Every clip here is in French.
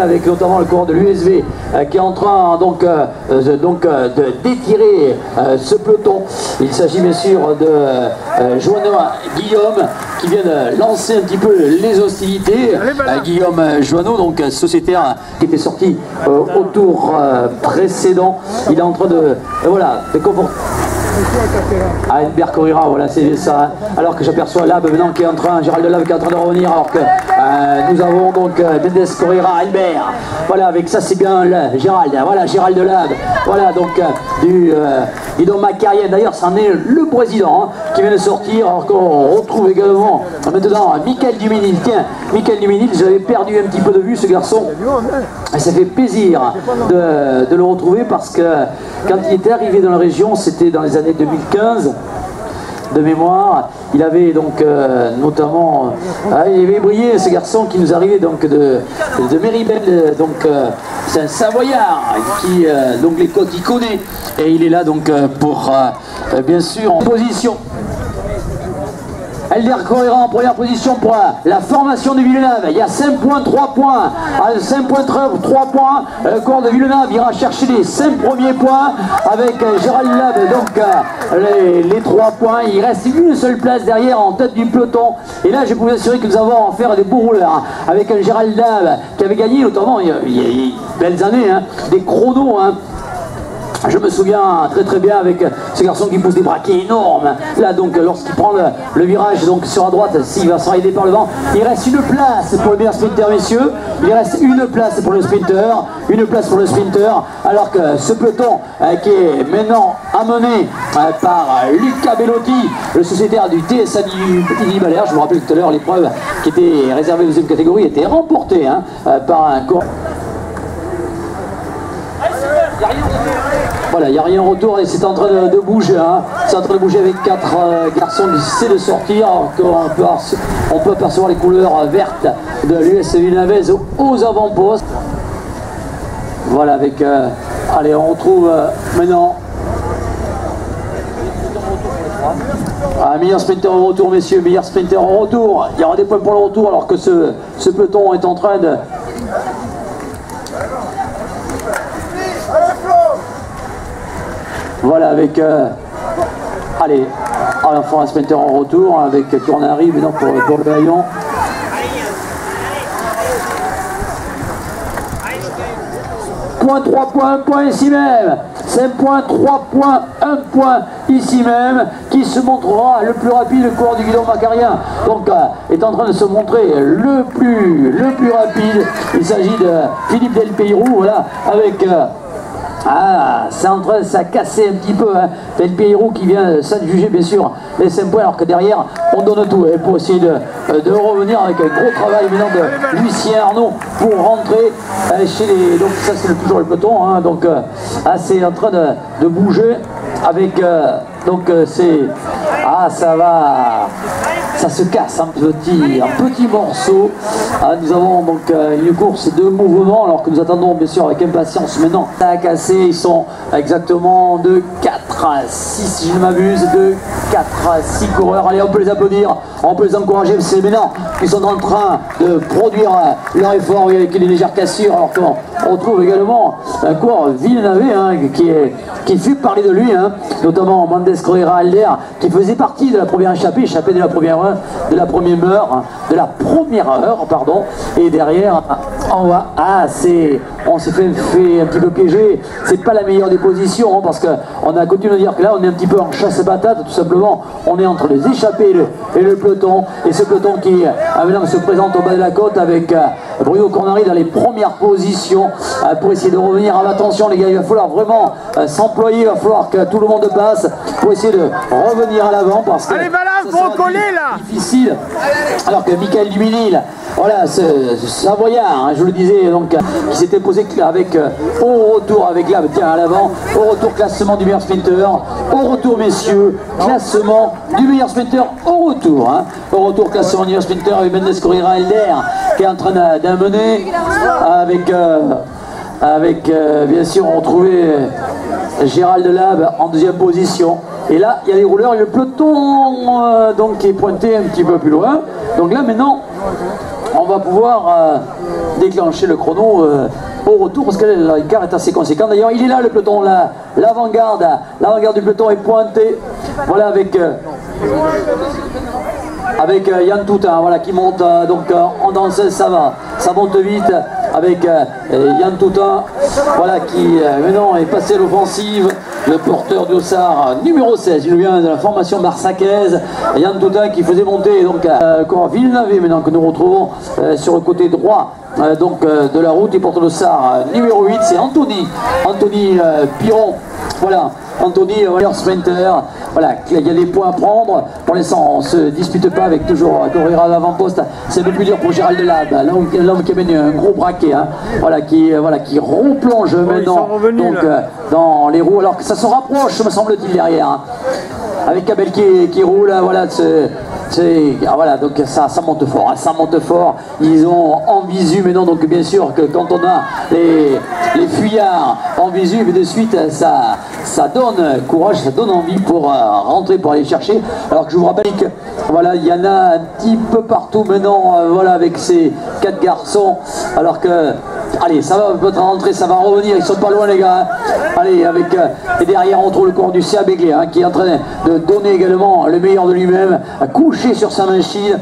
Avec notamment le corps de l'USV qui est en train de d'étirer ce peloton. Il s'agit bien sûr de Joanneau Guillaume qui vient de lancer un petit peu les hostilités. Guillaume Joanneau, donc sociétaire qui était sorti au tour précédent. Il est en train de comporter. Albert Corrira, voilà, c'est ça. Alors que j'aperçois Lab maintenant qui est en train, Gérald Lab qui est en train de revenir, alors que nous avons donc Mendes Corrira, Albert. Voilà, avec ça c'est bien Gérald, voilà, Gérald Lab. Voilà, donc du Guidon Macarien. D'ailleurs, c'en est le président qui vient de sortir, alors qu'on retrouve également maintenant Michael Duménil. Tiens, Michael Duménil, j'avais perdu un petit peu de vue ce garçon. Et ça fait plaisir de le retrouver parce que quand il était arrivé dans la région, c'était dans les années 2015 de mémoire. Il avait donc notamment il avait brillé ce garçon qui nous arrivait donc de Méribel, donc c'est un Savoyard qui donc les côtes il connaît et il est là donc pour bien sûr en position. Albert Corrira en première position pour la formation de Villeneuve. Il y a 5 points, 3 points. 5 points, 3 points. Le corps de Villeneuve ira chercher les 5 premiers points avec Gérald Lab. Donc les 3 points. Il reste une seule place derrière en tête du peloton. Et là, je peux vous assurer que nous avons à faire des beaux rouleurs avec Gérald Lab qui avait gagné notamment il y a belles années des chronos. Je me souviens très bien avec ce garçon qui pousse des braquets énormes. Là donc lorsqu'il prend le virage donc sur la droite, s'il va s'enraider par le vent, il reste une place pour le meilleur sprinter, messieurs. Il reste une place pour le sprinter, une place pour le sprinter, alors que ce peloton qui est maintenant amené par Luca Bellotti, le sociétaire du TSA Petit Balère. Je vous rappelle tout à l'heure l'épreuve qui était réservée aux deuxième catégorie était remportée par un corps. Voilà, il n'y a rien en retour et c'est en train de bouger. C'est en train de bouger avec 4 garçons qui essaient de sortir. On peut apercevoir les couleurs vertes de l'US Villeneuve aux avant-postes. Voilà, avec... allez, on retrouve maintenant... meilleur sprinter au retour, messieurs, meilleur sprinter au retour. Il y aura des points pour le retour alors que ce peloton est en train de... Voilà, avec allez, enfin un sprinter en retour avec Cornari maintenant pour le Haillon. Point, 3 points, 1 point ici même. 5 points, 3 points, 1 point ici même, qui se montrera le plus rapide, le coureur du Guidon Macarien. Donc est en train de se montrer le plus rapide. Il s'agit de Philippe Del Peyrou, voilà, avec c'est en train de ça casser un petit peu Del Peyrou qui vient s'adjuger bien sûr les 5 points alors que derrière on donne tout pour essayer de revenir avec un gros travail maintenant de Lucien Arnaud pour rentrer chez les... Donc ça c'est toujours le peloton donc c'est en train de bouger avec donc c'est... ça va... Ça se casse un petit morceau. Nous avons donc une course de mouvement alors que nous attendons bien sûr avec impatience maintenant. Ça a cassé, ils sont exactement de 4 à 6 si je ne m'abuse, de 4 à 6 coureurs. Allez, on peut les applaudir, on peut les encourager, c'est maintenant qu'ils sont en train de produire leur effort avec les légères cassures. Alors qu'on retrouve également un coureur Villeneuve qui fut parler de lui, notamment Mendes Corrira Alder qui faisait partie de la première échappée de la première heure, pardon, et derrière on va on s'est fait un petit peu piéger. C'est pas la meilleure des positions parce qu'on a continué de dire que là on est un petit peu en chasse-patate, tout simplement. On est entre les échappés et le peloton, et ce peloton qui maintenant se présente au bas de la côte avec Bruno Cornari dans les premières positions pour essayer de revenir. Attention les gars, il va falloir vraiment s'employer, il va falloir que tout le monde passe pour essayer de revenir à l'avant parce que recoller là. Difficile. Alors que Michael Duminil, voilà, ce Savoyard, hein, je le disais, donc, qui s'était posé avec au retour avec là, tiens à l'avant, au retour classement du meilleur sprinter, au retour messieurs, classement du meilleur sprinter au retour, hein, au retour classement du meilleur sprinter avec Mendes Correra Elder qui est en train d'amener avec bien sûr on trouvait Gérald Lab en deuxième position. Et là, il y a les rouleurs et le peloton donc, qui est pointé un petit peu plus loin. Donc là, maintenant, on va pouvoir déclencher le chrono au retour parce que l'écart est assez conséquent. D'ailleurs, il est là le peloton, l'avant-garde du peloton est pointé. Voilà, avec Yann Toutain, voilà, qui monte donc en danseuse, ça monte vite avec Yann Toutain, voilà, qui maintenant est passé à l'offensive, le porteur du Dossard numéro 16, il vient de la formation marseillaise, Yann Toutain qui faisait monter donc Villeneuve maintenant que nous retrouvons sur le côté droit de la route, et porteur de Dossard numéro 8, c'est Anthony Piron, voilà. Anthony, meilleur sprinter, voilà, il y a des points à prendre. Pour l'instant, on ne se dispute pas avec toujours Correra à l'avant-poste. C'est un peu plus dur pour Gérald Lab, l'homme qui amène un gros braquet, hein, voilà, qui replonge maintenant dans les roues, alors que ça se rapproche, me semble-t-il, derrière. Hein, avec Cabel qui roule, voilà, voilà, donc ça monte fort, hein, ça monte fort. Ils ont en visu maintenant, donc bien sûr que quand on a les fuyards en visu, mais de suite ça donne courage, ça donne envie pour rentrer, pour aller chercher. Alors que je vous rappelle que voilà, il y en a un petit peu partout maintenant, voilà, avec ces 4 garçons, alors que allez, ça va peut-être rentrer, ça va revenir, ils sont pas loin les gars, hein. Allez, et derrière on trouve le corps du CA Begley, hein, qui est en train de donner également le meilleur de lui-même, couché sur sa machine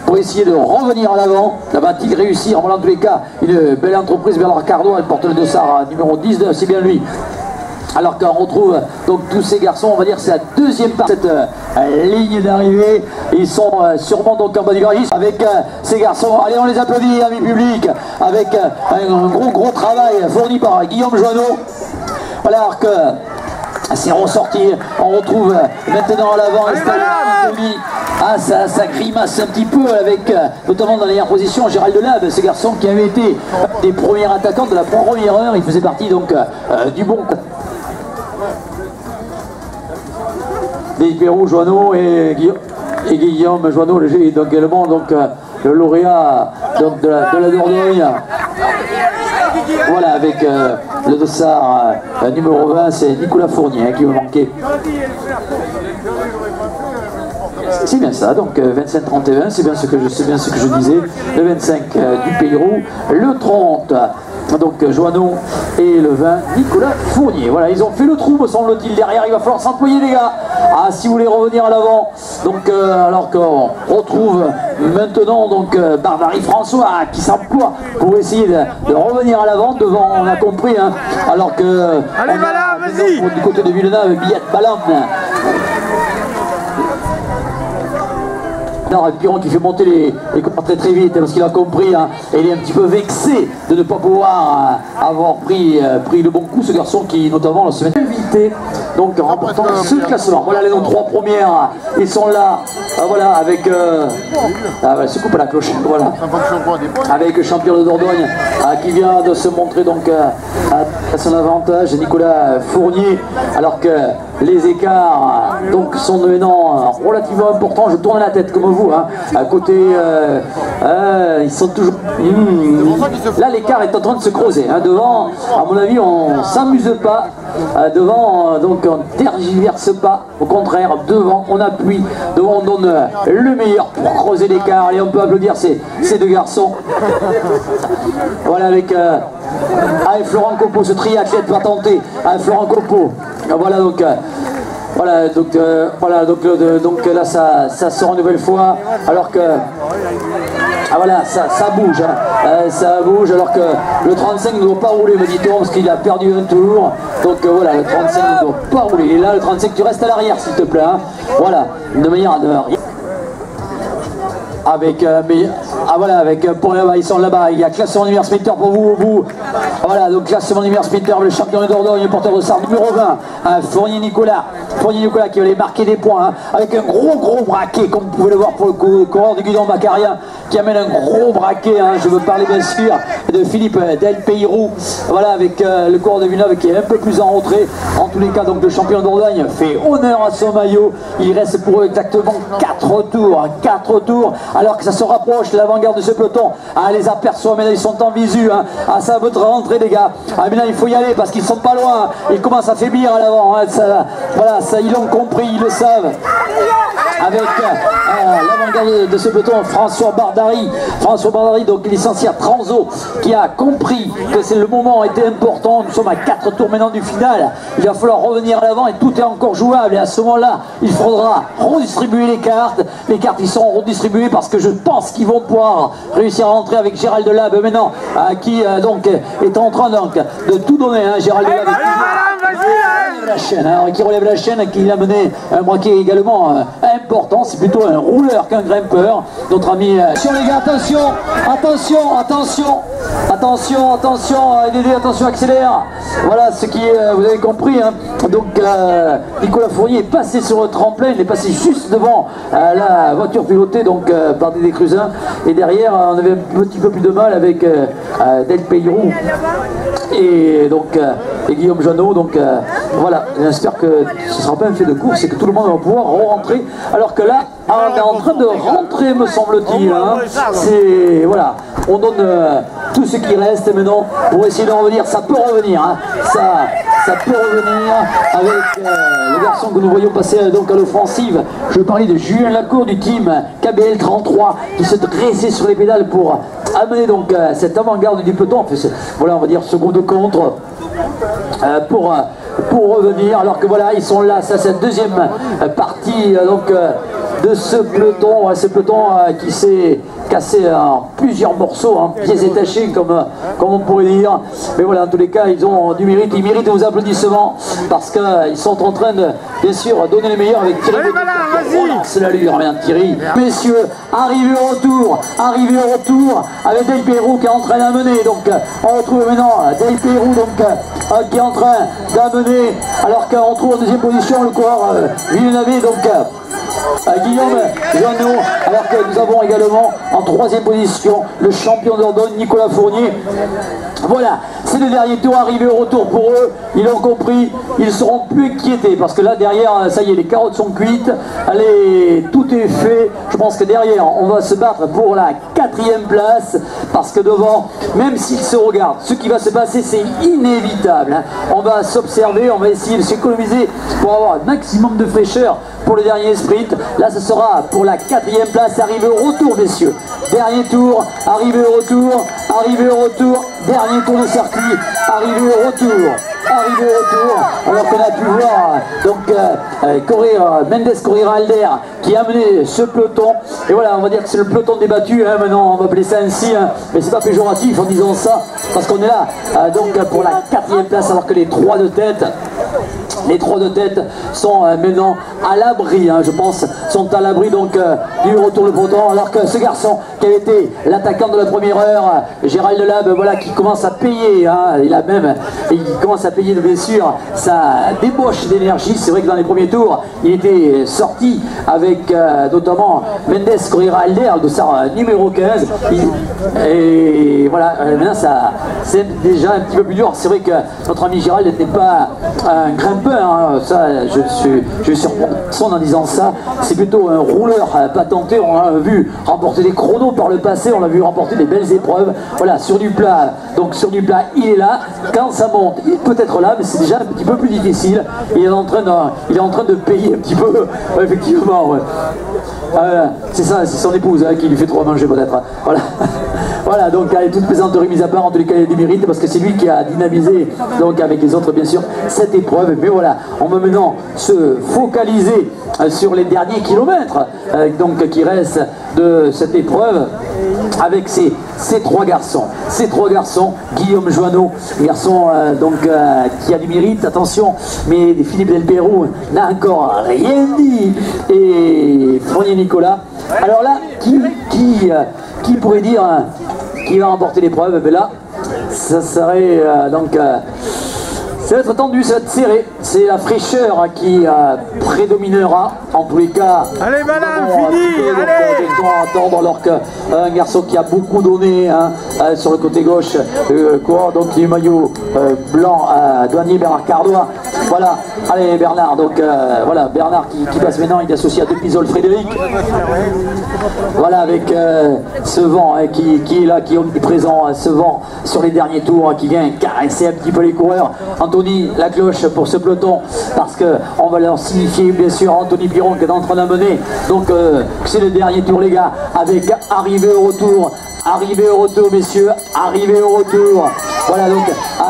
pour essayer de revenir à l'avant. La va-t-il réussir? En tous les cas, une belle entreprise, Bernard Cardo, elle porte le dossard numéro 19, c'est bien lui. Alors qu'on retrouve donc tous ces garçons, on va dire c'est la deuxième partie de cette ligne d'arrivée. Ils sont sûrement donc en bas du garage avec ces garçons. Allez, on les applaudit, amis publics, avec un gros travail fourni par Guillaume Joanneau. Voilà, alors que c'est ressorti, on retrouve maintenant à l'avant Anthony. Ah, ça grimace un petit peu avec, notamment dans la dernière position, Gérald Lab, ce garçon qui avait été des premiers attaquants de la première heure. Il faisait partie donc du bon. Des Pérou, Joanneau et Guillaume Joanneau, donc également donc, le lauréat donc, de la Dordogne. Voilà, avec le dossard numéro 20, c'est Nicolas Fournier, hein, qui me manquait. C'est bien ça, donc 25-31, c'est bien ce que je disais. Le 25 du Pérou, le 30 donc Joanneau et le 20 Nicolas Fournier. Voilà, ils ont fait le trou, me semble-t-il, derrière. Il va falloir s'employer les gars, si vous voulez revenir à l'avant. Donc alors qu'on retrouve maintenant donc Barbary François qui s'emploie pour essayer de revenir à l'avant devant, on a compris, hein, alors que allez, voilà, vas-y. Du côté de Villeneuve, Billette Balam. Piron qui fait monter les corps très vite parce qu'il a compris, hein, et il est un petit peu vexé de ne pas pouvoir avoir pris le bon coup, ce garçon qui notamment la semaine invité, donc en remportant ce classement. Voilà les noms 3 premières, ils sont là, voilà, avec se coupe à la cloche, voilà, avec le champion de Dordogne qui vient de se montrer donc à son avantage, Nicolas Fournier, alors que les écarts donc sont maintenant relativement importants. Je tourne la tête comme vous, hein. À côté ils sont toujours là, l'écart est en train de se creuser, hein. Devant, à mon avis, on s'amuse pas, devant, donc on tergiverse pas, au contraire, devant on appuie, devant on donne le meilleur pour creuser l'écart. Et on peut applaudir ces deux garçons. Voilà, avec Florent Copeau, ce triathlète va tenter, Florent Copeau. Voilà donc donc là ça sort une nouvelle fois, alors que voilà, ça bouge, hein. Ça bouge, alors que le 35 ne doit pas rouler, me dit-on, parce qu'il a perdu un tour. Donc voilà, le 35 ne doit pas rouler. Et là, le 35, tu restes à l'arrière, s'il te plaît, hein. Voilà, de manière à avec voilà, avec pour là-bas, ils sont là-bas. Il y a classement numéro sprinter pour vous au bout. Voilà, donc classement numéro sprinter, le champion de Dordogne, le porteur de Sarre numéro 20, Fournier Nicolas qui va aller marquer des points, hein, avec un gros braquet, comme vous pouvez le voir pour le coureur du guidon macarien, qui amène un gros braquet, hein. Je veux parler bien sûr de Philippe Del Peyrou, voilà, avec le coureur de Villeneuve qui est un peu plus en retrait. En tous les cas, donc le champion de Dordogne fait honneur à son maillot. Il reste pour eux exactement 4 tours, alors que ça se rapproche de l'avant-garde de ce peloton. Ah, les aperçoit, mais là ils sont en visu, hein. Ah, ça veut rentrer les gars. Ah, mais là il faut y aller parce qu'ils sont pas loin. Ils commencent à faiblir à l'avant, hein. Voilà, ça ils l'ont compris, ils le savent. Avec l'avant-garde de ce peloton, François Bardari, donc licencié à Transo, qui a compris que le moment était important. Nous sommes à 4 tours maintenant du final. Il va falloir revenir à l'avant et tout est encore jouable. Et à ce moment-là, il faudra redistribuer les cartes. Les cartes, ils seront redistribuées parce que je pense qu'ils vont pouvoir réussir à rentrer avec Gérald Delabbe maintenant, qui donc est en train donc de tout donner, hein, Gérald Delabbe. Qui relève la chaîne, qui a mené un braquet également important. C'est plutôt un rouleur qu'un grimpeur, notre ami. Attention les gars, attention, Dédé, attention, accélère. Voilà ce qui est, vous avez compris, hein. Donc Nicolas Fournier est passé sur le tremplin, il est passé juste devant la voiture pilotée donc par Dédé Cruzin, et derrière on avait un petit peu plus de mal avec Del Peyrou et donc et Guillaume Jeannot. Donc voilà, j'espère que ce ne sera pas un fait de course et que tout le monde va pouvoir rentrer, alors que là on est en train de rentrer, me semble-t-il, hein. C'est voilà, on donne tout ce qui reste maintenant pour essayer de revenir. Ça peut revenir, hein. Ça peut revenir avec le garçon que nous voyons passer donc à l'offensive. Je veux parler de Julien Lacour du team KBL 33 qui se dressait sur les pédales pour amener donc cette avant-garde du peloton. Voilà, on va dire second de contre pour revenir, alors que voilà, ils sont là. Ça, c'est la deuxième partie donc de ce peloton, qui s'est cassé en plusieurs morceaux, hein, pieds détachés comme on pourrait dire. Mais voilà, en tous les cas, ils ont du mérite, ils méritent vos applaudissements parce qu'ils sont en train de, bien sûr, donner les meilleurs avec Thierry. C'est l'allure, bien Thierry. Messieurs, arrivé au retour avec Del Peyrou qui est en train d'amener. Donc on retrouve maintenant Del Peyrou donc qui est en train d'amener, alors qu'on retrouve en deuxième position le coureur Villeneuve, donc Guillaume Jeannot, alors que nous avons également en troisième position le champion de Dordogne, Nicolas Fournier. Voilà, c'est le dernier tour, arrivé au retour pour eux, ils l'ont compris, ils seront plus inquiétés parce que là derrière, ça y est, les carottes sont cuites, allez, tout est fait. Je pense que derrière, on va se battre pour la 4e place parce que devant, même s'ils se regardent, ce qui va se passer, c'est inévitable, hein. On va s'observer, on va essayer de s'économiser pour avoir un maximum de fraîcheur pour le dernier sprint. Là, ce sera pour la 4e place, arrivé au retour, messieurs. Dernier tour, arrivé au retour, dernier tour de circuit, arrivé au retour. Alors qu'on a pu voir donc Mendes Correa Alder qui a amené ce peloton. Et voilà, on va dire que c'est le peloton débattu, hein, maintenant on va appeler ça ainsi, hein, mais c'est pas péjoratif en disant ça, parce qu'on est là donc pour la 4e place, alors que les trois de tête sont maintenant à l'abri, hein, je pense, sont à l'abri donc du retour de peloton, alors que ce garçon qui avait été l'attaquant de la première heure, Gérald Delabbe, voilà, qui commence à payer, hein, il commence à payer bien sûr sa débauche d'énergie. C'est vrai que dans les premiers tours, il était sorti avec notamment Mendes Correa Alder, de sa numéro 15, et voilà, maintenant ça c'est déjà un petit peu plus dur. C'est vrai que notre ami Gérald n'était pas un grimpeur, hein, ça je suis sur son en disant ça, c'est plutôt un rouleur patenté. On l'a vu remporter des chronos par le passé, on l'a vu remporter des belles épreuves. Voilà, sur du plat, donc sur du plat il est là, quand ça monte il peut être là, mais c'est déjà un petit peu plus difficile. Il est en train de payer un petit peu, effectivement, ouais. C'est ça, c'est son épouse, hein, qui lui fait trop à manger peut-être. Voilà. Voilà, donc elle est toute plaisanterie mise à part, en tous les cas il y a du mérite parce que c'est lui qui a dynamisé, donc avec les autres bien sûr, cette épreuve. Mais voilà, on va maintenant se focaliser sur les derniers kilomètres donc qui restent de cette épreuve avec ces trois garçons, Guillaume Jeannot, garçon qui a du mérite, attention, mais Philippe Del Peyrou n'a encore rien dit, et Fournier Nicolas. Alors là, qui qui pourrait dire qui va remporter l'épreuve? Ben là, ça serait ça va être tendu, ça va être serré. C'est la fraîcheur qui prédominera. En tous les cas, allez madame, fini, allez. Ils vont attendre alors qu'un garçon qui a beaucoup donné sur le côté gauche, donc il est maillot blanc, douanier Bernard Cardois. Voilà, allez Bernard, donc voilà, Bernard qui passe maintenant, il est associé à Depizol Frédéric. Voilà, avec ce vent qui est là, qui est présent, ce vent sur les derniers tours, qui vient caresser un petit peu les coureurs. Anthony, la cloche pour ce peloton, parce qu'on va leur signifier bien sûr Anthony Piron qui est en train d'amener, donc c'est le dernier tour les gars, avec arrivée au retour messieurs, arrivée au retour. Voilà donc,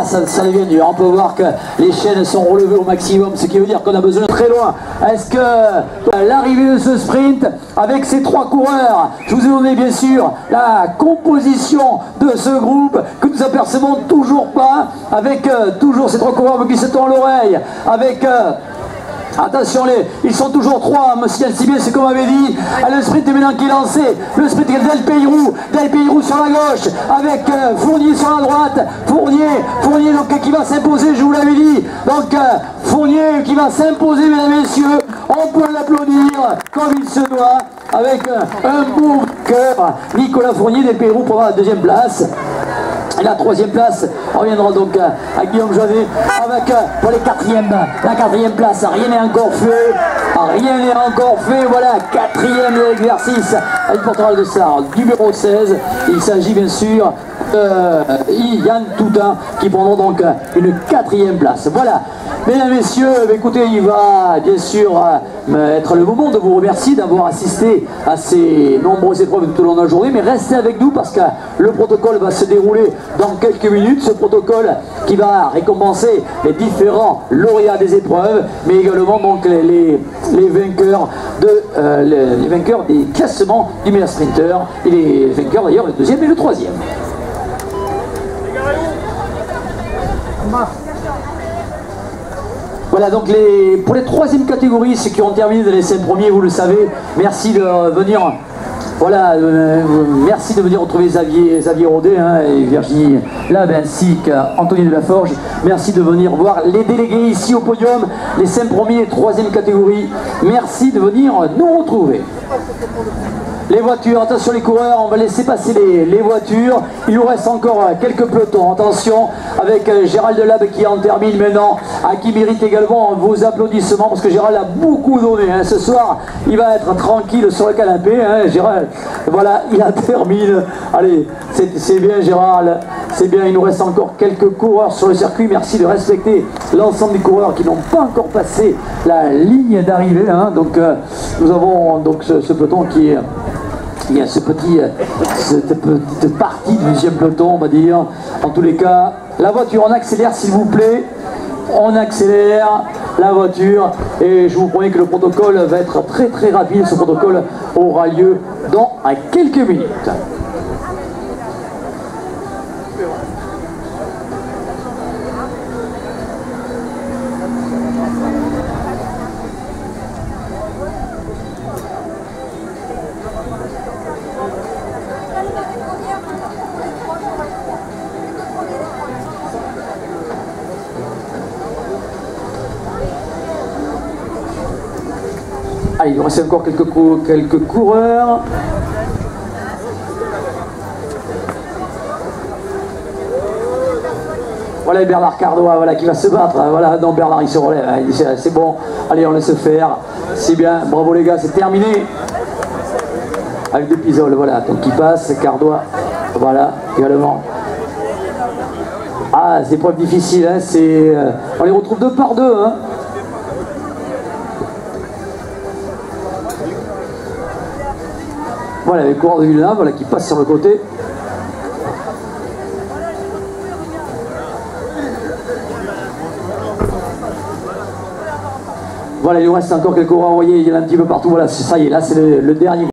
ça devient dur, on peut voir que les chaînes sont relevées au maximum, ce qui veut dire qu'on a besoin de très loin. Est-ce que l'arrivée de ce sprint, avec ces trois coureurs, je vous ai donné bien sûr la composition de ce groupe, que nous apercevons toujours pas, avec toujours ces trois coureurs qui se tendent l'oreille, avec... attention, ils sont toujours trois, monsieur Alcibien, c'est comme on avait dit. Le sprint est maintenant qui est lancé. Le sprint est Del Peyrou sur la gauche, avec Fournier sur la droite. Fournier donc, qui va s'imposer, je vous l'avais dit. Donc Fournier qui va s'imposer, mesdames et messieurs. On peut l'applaudir comme il se doit, avec un beau cœur. Nicolas Fournier, Del Peyrou pour la deuxième place. Et la troisième place reviendra donc à Guillaume Jovet avec pour la quatrième place. Rien n'est encore fait, voilà, quatrième de l'exercice. Elle portera le dossard numéro 16. Il s'agit bien sûr de Yann Toutin qui prendra donc une quatrième place. Voilà, mesdames et messieurs, écoutez, il va bien sûr être le moment de vous remercier d'avoir assisté à ces nombreuses épreuves tout au long de la journée, mais restez avec nous parce que le protocole va se dérouler dans quelques minutes. Ce protocole qui va récompenser les différents lauréats des épreuves, mais également donc les vainqueurs les vainqueurs des classements du meilleur sprinter et les vainqueurs d'ailleurs le deuxième et le troisième. Voilà donc pour les troisième catégories, ceux qui ont terminé dans les 5 premiers, vous le savez, merci de venir. Voilà, merci de venir retrouver Xavier Rodet et Virginie Lab ainsi qu'Anthony Delaforge. Merci de venir voir les délégués ici au podium, les 5 premiers et 3e catégories. Merci de venir nous retrouver. Les voitures, attention les coureurs, on va laisser passer les voitures. Il nous reste encore quelques pelotons. Attention avec Gérald Delab qui en termine maintenant, qui mérite également vos applaudissements parce que Gérald a beaucoup donné. Ce soir, il va être tranquille sur le canapé. Gérald, voilà, il a terminé. Allez, c'est bien Gérald, c'est bien. Il nous reste encore quelques coureurs sur le circuit. Merci de respecter l'ensemble des coureurs qui n'ont pas encore passé la ligne d'arrivée. Donc nous avons donc ce peloton qui est... Il y a cette petite partie du deuxième peloton, on va dire. En tous les cas, la voiture, on accélère s'il vous plaît. On accélère la voiture et je vous promets que le protocole va être très très rapide. Ce protocole aura lieu dans quelques minutes. Allez, il reste encore quelques coureurs. Voilà Bernard Cardois, voilà, qui va se battre. Voilà, non, Bernard il se relève, c'est bon. Allez, on laisse faire. C'est bien, bravo les gars, c'est terminé. Avec Depizol, voilà, donc il passe, Cardois, voilà, également. Ah, c'est épreuve difficile, on les retrouve 2 par 2. Voilà les coureurs de Villeneuve, voilà, qui passent sur le côté. Voilà, il nous reste encore quelques coureurs, vous voyez, il y en a un petit peu partout. Voilà, ça y est, là c'est le dernier.